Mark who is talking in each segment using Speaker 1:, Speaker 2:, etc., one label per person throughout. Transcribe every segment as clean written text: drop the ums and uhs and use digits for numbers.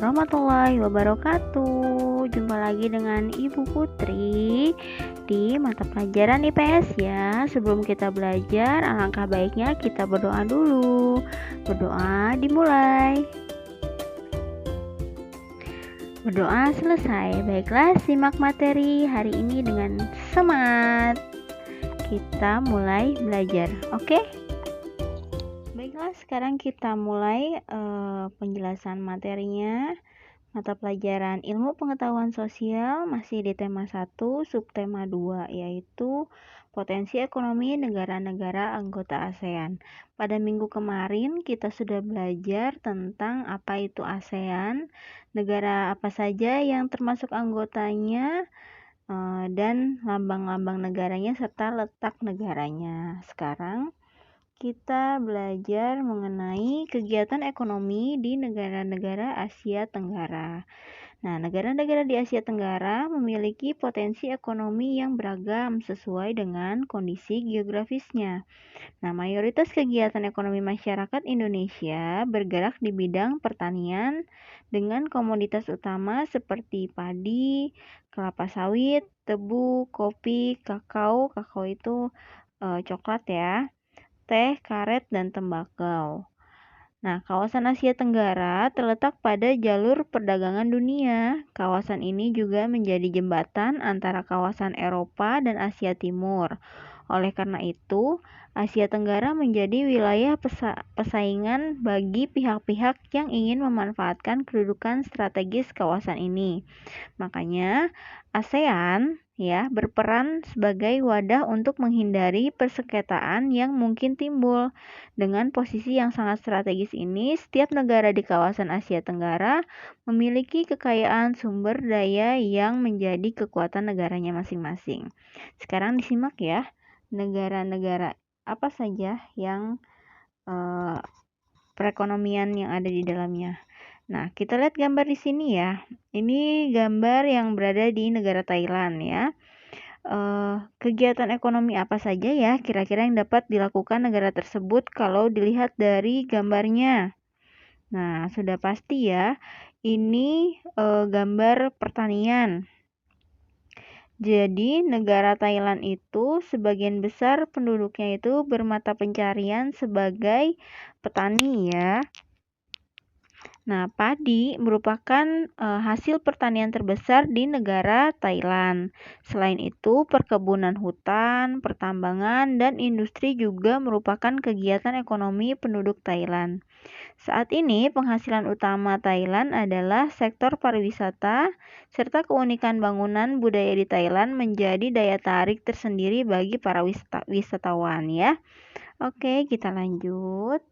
Speaker 1: warahmatullahi wabarakatuh. Jumpa lagi dengan Ibu Putri di mata pelajaran IPS ya. Sebelum kita belajar, alangkah baiknya kita berdoa dulu. Berdoa dimulai. Berdoa selesai. Baiklah, simak materi hari ini dengan semangat. Kita mulai belajar, oke? Baiklah, sekarang kita mulai penjelasan materinya. Mata pelajaran Ilmu Pengetahuan Sosial masih di tema 1, subtema 2, yaitu potensi ekonomi negara-negara anggota ASEAN. Pada minggu kemarin kita sudah belajar tentang apa itu ASEAN, negara apa saja yang termasuk anggotanya, dan lambang-lambang negaranya serta letak negaranya. Sekarang kita belajar mengenai kegiatan ekonomi di negara-negara Asia Tenggara. Nah, negara-negara di Asia Tenggara memiliki potensi ekonomi yang beragam sesuai dengan kondisi geografisnya. Nah, mayoritas kegiatan ekonomi masyarakat Indonesia bergerak di bidang pertanian dengan komoditas utama seperti padi, kelapa sawit, tebu, kopi, kakao itu coklat ya, teh, karet, dan tembakau. Nah, kawasan Asia Tenggara terletak pada jalur perdagangan dunia. Kawasan ini juga menjadi jembatan antara kawasan Eropa dan Asia Timur. Oleh karena itu, Asia Tenggara menjadi wilayah persaingan bagi pihak-pihak yang ingin memanfaatkan kedudukan strategis kawasan ini. Makanya, ASEAN berperan sebagai wadah untuk menghindari persengketaan yang mungkin timbul. Dengan posisi yang sangat strategis ini, setiap negara di kawasan Asia Tenggara memiliki kekayaan sumber daya yang menjadi kekuatan negaranya masing-masing. Sekarang disimak ya, negara-negara apa saja yang perekonomian yang ada di dalamnya. Nah, kita lihat gambar di sini ya. Ini gambar yang berada di negara Thailand ya. Kegiatan ekonomi apa saja ya kira-kira yang dapat dilakukan negara tersebut kalau dilihat dari gambarnya? Nah, sudah pasti ya, ini gambar pertanian. Jadi, negara Thailand itu sebagian besar penduduknya itu bermata pencarian sebagai petani ya. Nah, padi merupakan hasil pertanian terbesar di negara Thailand. Selain itu, perkebunan hutan, pertambangan, dan industri juga merupakan kegiatan ekonomi penduduk Thailand. Saat ini, penghasilan utama Thailand adalah sektor pariwisata, serta keunikan bangunan budaya di Thailand menjadi daya tarik tersendiri bagi para wisatawan ya. Oke, kita lanjut.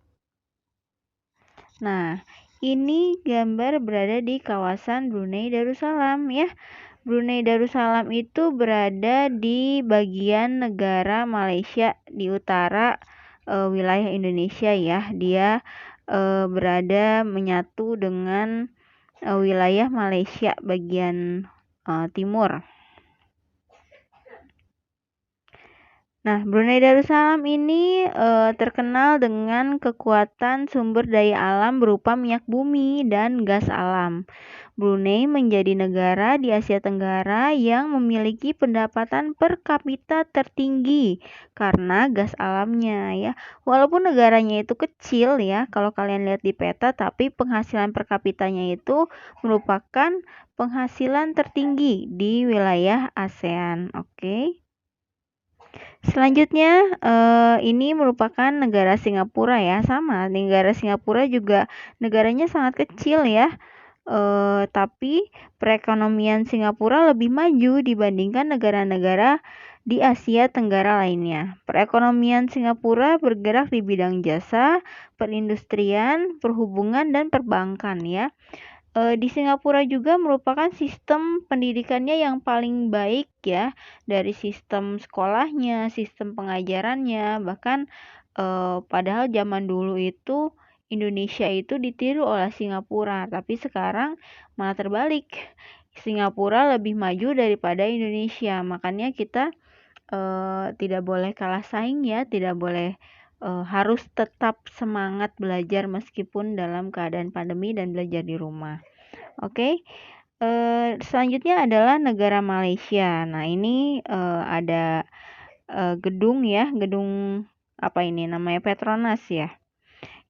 Speaker 1: Nah, ini gambar berada di kawasan Brunei Darussalam ya. Brunei Darussalam itu berada di bagian negara Malaysia di utara wilayah Indonesia ya. Dia berada menyatu dengan wilayah Malaysia bagian timur. Nah, Brunei Darussalam ini terkenal dengan kekuatan sumber daya alam berupa minyak bumi dan gas alam. Brunei menjadi negara di Asia Tenggara yang memiliki pendapatan per kapita tertinggi karena gas alamnya ya. Walaupun negaranya itu kecil ya, kalau kalian lihat di peta, tapi penghasilan per kapitanya itu merupakan penghasilan tertinggi di wilayah ASEAN. Oke. Selanjutnya, ini merupakan negara Singapura ya, sama. Negara Singapura juga negaranya sangat kecil ya, tapi perekonomian Singapura lebih maju dibandingkan negara-negara di Asia Tenggara lainnya. Perekonomian Singapura bergerak di bidang jasa, perindustrian, perhubungan, dan perbankan ya. Di Singapura juga merupakan sistem pendidikannya yang paling baik ya, dari sistem sekolahnya, sistem pengajarannya, bahkan padahal zaman dulu itu Indonesia itu ditiru oleh Singapura, tapi sekarang malah terbalik. Singapura lebih maju daripada Indonesia, makanya kita tidak boleh kalah saing ya, tidak boleh harus tetap semangat belajar meskipun dalam keadaan pandemi dan belajar di rumah. Oke. Selanjutnya adalah negara Malaysia. Nah, ini ada gedung ya, gedung apa ini namanya, Petronas ya.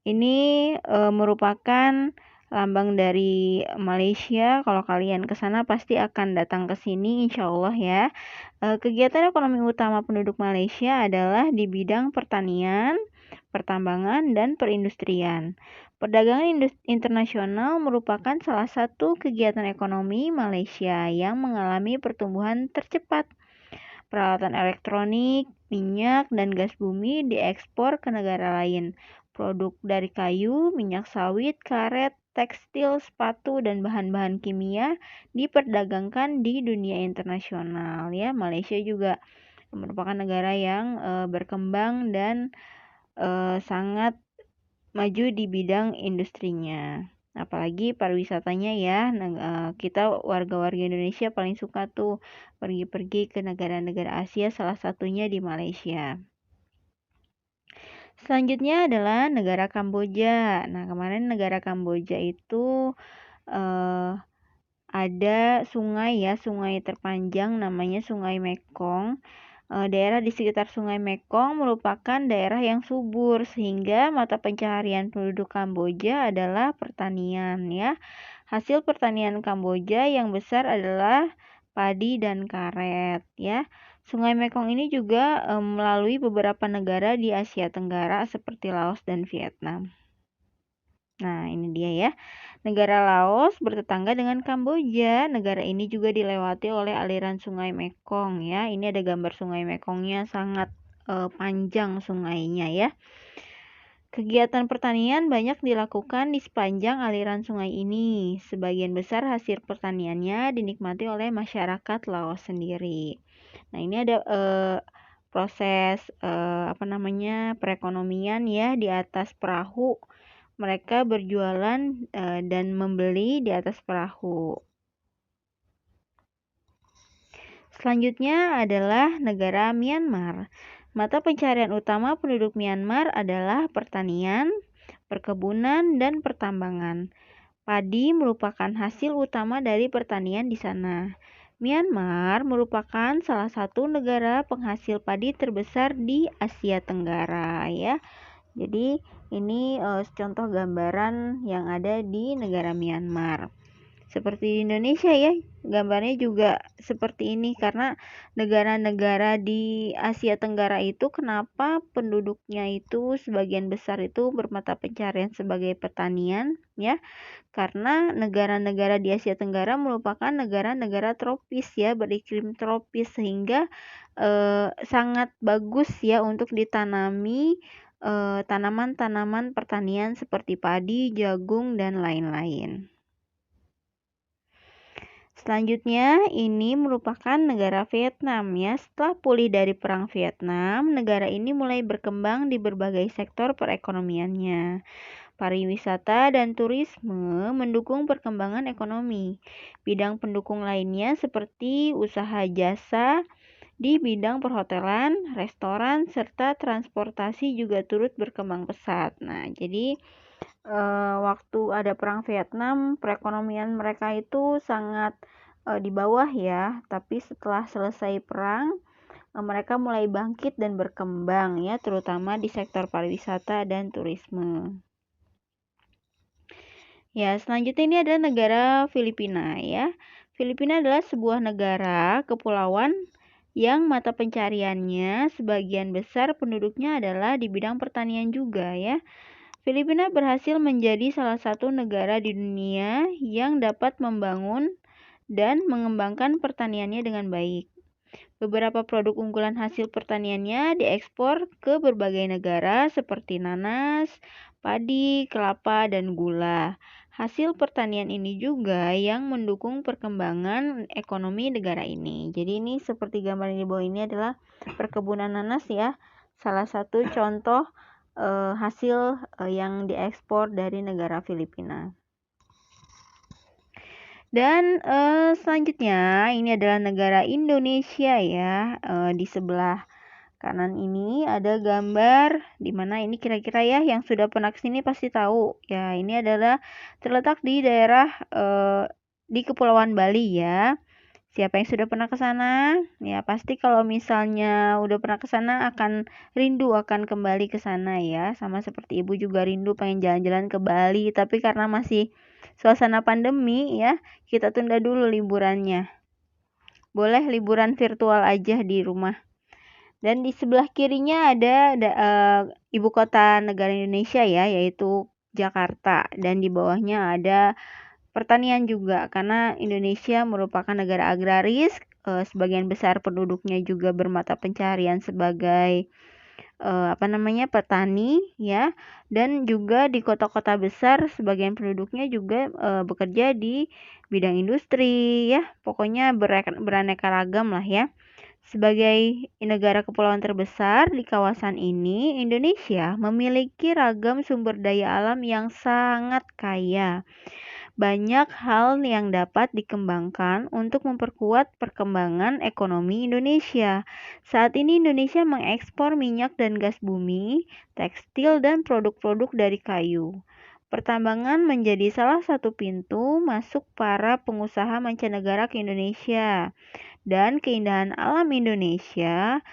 Speaker 1: Ini merupakan lambang dari Malaysia. Kalau kalian ke sana pasti akan datang ke sini insya Allah ya. Kegiatan ekonomi utama penduduk Malaysia adalah di bidang pertanian, pertambangan, dan perindustrian. Perdagangan internasional merupakan salah satu kegiatan ekonomi Malaysia yang mengalami pertumbuhan tercepat. Peralatan elektronik, minyak, dan gas bumi diekspor ke negara lain. Produk dari kayu, minyak sawit, karet, tekstil, sepatu, dan bahan-bahan kimia diperdagangkan di dunia internasional ya. Malaysia juga merupakan negara yang berkembang dan sangat maju di bidang industrinya. Apalagi pariwisatanya ya. Kita warga-warga Indonesia paling suka tuh pergi-pergi ke negara-negara Asia, salah satunya di Malaysia. Selanjutnya adalah negara Kamboja. Nah, kemarin negara Kamboja itu ada sungai ya, sungai terpanjang namanya Sungai Mekong. Daerah di sekitar Sungai Mekong merupakan daerah yang subur sehingga mata pencaharian penduduk Kamboja adalah pertanian ya. Hasil pertanian Kamboja yang besar adalah padi dan karet ya. Sungai Mekong ini juga melalui beberapa negara di Asia Tenggara seperti Laos dan Vietnam. Nah, ini dia ya. Negara Laos bertetangga dengan Kamboja. Negara ini juga dilewati oleh aliran Sungai Mekong ya. Ini ada gambar Sungai Mekongnya, sangat panjang sungainya ya. Kegiatan pertanian banyak dilakukan di sepanjang aliran sungai ini. Sebagian besar hasil pertaniannya dinikmati oleh masyarakat Laos sendiri. Nah, ini ada proses perekonomian ya di atas perahu. Mereka berjualan dan membeli di atas perahu. Selanjutnya adalah negara Myanmar. Mata pencaharian utama penduduk Myanmar adalah pertanian, perkebunan, dan pertambangan. Padi merupakan hasil utama dari pertanian di sana. Myanmar merupakan salah satu negara penghasil padi terbesar di Asia Tenggara ya. Jadi ini contoh gambaran yang ada di negara Myanmar. Seperti di Indonesia ya, gambarnya juga seperti ini karena negara-negara di Asia Tenggara itu kenapa penduduknya itu sebagian besar itu bermata pencaharian sebagai pertanian ya. Karena negara-negara di Asia Tenggara merupakan negara-negara tropis ya, beriklim tropis sehingga sangat bagus ya untuk ditanami tanaman-tanaman pertanian seperti padi, jagung, dan lain-lain. Selanjutnya, ini merupakan negara Vietnam ya. Setelah pulih dari Perang Vietnam, negara ini mulai berkembang di berbagai sektor perekonomiannya. Pariwisata dan turisme mendukung perkembangan ekonomi. Bidang pendukung lainnya seperti usaha jasa di bidang perhotelan, restoran, serta transportasi juga turut berkembang pesat. Nah, jadi waktu ada Perang Vietnam, perekonomian mereka itu sangat di bawah ya, tapi setelah selesai perang mereka mulai bangkit dan berkembang ya, terutama di sektor pariwisata dan turisme. Ya, selanjutnya ini adalah negara Filipina ya. Filipina adalah sebuah negara kepulauan yang mata pencariannya sebagian besar penduduknya adalah di bidang pertanian juga ya. Filipina berhasil menjadi salah satu negara di dunia yang dapat membangun dan mengembangkan pertaniannya dengan baik. Beberapa produk unggulan hasil pertaniannya diekspor ke berbagai negara seperti nanas, padi, kelapa, dan gula. Hasil pertanian ini juga yang mendukung perkembangan ekonomi negara ini. Jadi ini seperti gambar yang di bawah ini adalah perkebunan nanas ya. Salah satu contoh hasil yang diekspor dari negara Filipina. Dan selanjutnya ini adalah negara Indonesia ya. Di sebelah kanan ini ada gambar dimana ini kira-kira ya yang sudah pernah kesini pasti tahu ya, ini adalah terletak di daerah di Kepulauan Bali ya. Siapa yang sudah pernah ke sana? Ya, pasti kalau misalnya udah pernah ke sana akan rindu akan kembali ke sana ya. Sama seperti Ibu juga rindu pengen jalan-jalan ke Bali, tapi karena masih suasana pandemi ya, kita tunda dulu liburannya. Boleh liburan virtual aja di rumah. Dan di sebelah kirinya ada ibu kota negara Indonesia ya, yaitu Jakarta. Dan di bawahnya ada pertanian juga, karena Indonesia merupakan negara agraris, sebagian besar penduduknya juga bermata pencaharian sebagai petani ya, dan juga di kota-kota besar sebagian penduduknya juga bekerja di bidang industri ya, pokoknya beraneka ragam lah ya. Sebagai negara kepulauan terbesar di kawasan ini, Indonesia memiliki ragam sumber daya alam yang sangat kaya. Banyak hal yang dapat dikembangkan untuk memperkuat perkembangan ekonomi Indonesia. Saat ini Indonesia mengekspor minyak dan gas bumi, tekstil, dan produk-produk dari kayu. Pertambangan menjadi salah satu pintu masuk para pengusaha mancanegara ke Indonesia. Dan keindahan alam Indonesia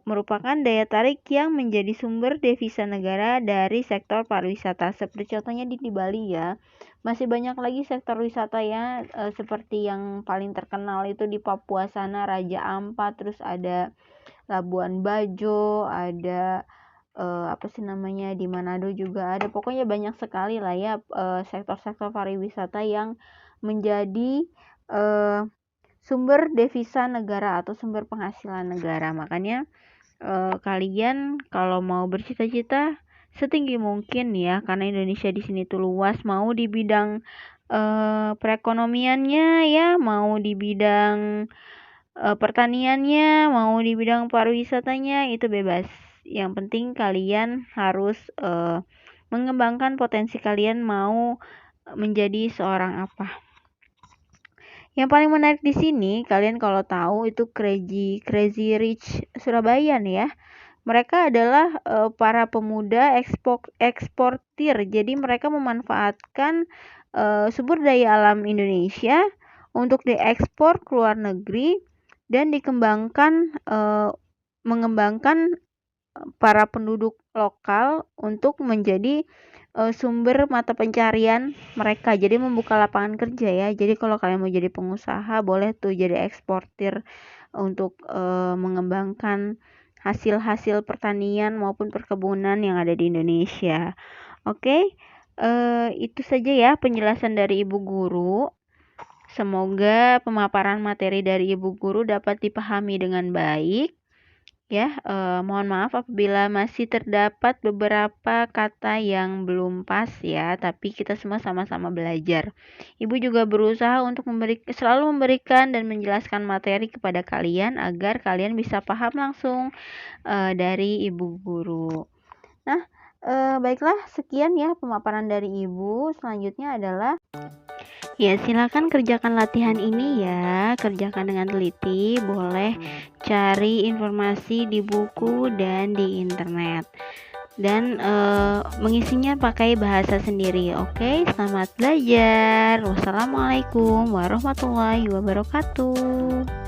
Speaker 1: merupakan daya tarik yang menjadi sumber devisa negara dari sektor pariwisata. Seperti contohnya di Bali ya. Masih banyak lagi sektor wisata ya, seperti yang paling terkenal itu di Papua sana Raja Ampat, terus ada Labuan Bajo, ada di Manado juga ada. Pokoknya banyak sekali lah ya sektor-sektor pariwisata yang menjadi sumber devisa negara atau sumber penghasilan negara. Makanya kalian kalau mau bercita-cita setinggi mungkin ya, karena Indonesia di sini tuh luas, mau di bidang perekonomiannya ya, mau di bidang pertaniannya, mau di bidang pariwisatanya, itu bebas. Yang penting kalian harus mengembangkan potensi kalian mau menjadi seorang apa. Yang paling menarik di sini, kalian kalau tahu itu Crazy Rich Surabaya nih ya. Mereka adalah para pemuda eksportir. Jadi mereka memanfaatkan sumber daya alam Indonesia untuk diekspor ke luar negeri dan mengembangkan para penduduk lokal untuk menjadi sumber mata pencarian mereka. Jadi membuka lapangan kerja ya. Jadi kalau kalian mau jadi pengusaha, boleh tuh jadi eksportir untuk mengembangkan hasil-hasil pertanian maupun perkebunan yang ada di Indonesia. Oke, itu saja ya penjelasan dari Ibu Guru. Semoga pemaparan materi dari Ibu Guru dapat dipahami dengan baik. Ya, mohon maaf apabila masih terdapat beberapa kata yang belum pas ya, tapi kita semua sama-sama belajar. Ibu juga berusaha untuk selalu memberikan dan menjelaskan materi kepada kalian agar kalian bisa paham langsung dari Ibu Guru. Nah, baiklah, sekian ya pemaparan dari Ibu. Selanjutnya adalah ya, silakan kerjakan latihan ini ya, kerjakan dengan teliti, boleh cari informasi di buku dan di internet. Dan mengisinya pakai bahasa sendiri. Oke, selamat belajar. Wassalamualaikum warahmatullahi wabarakatuh.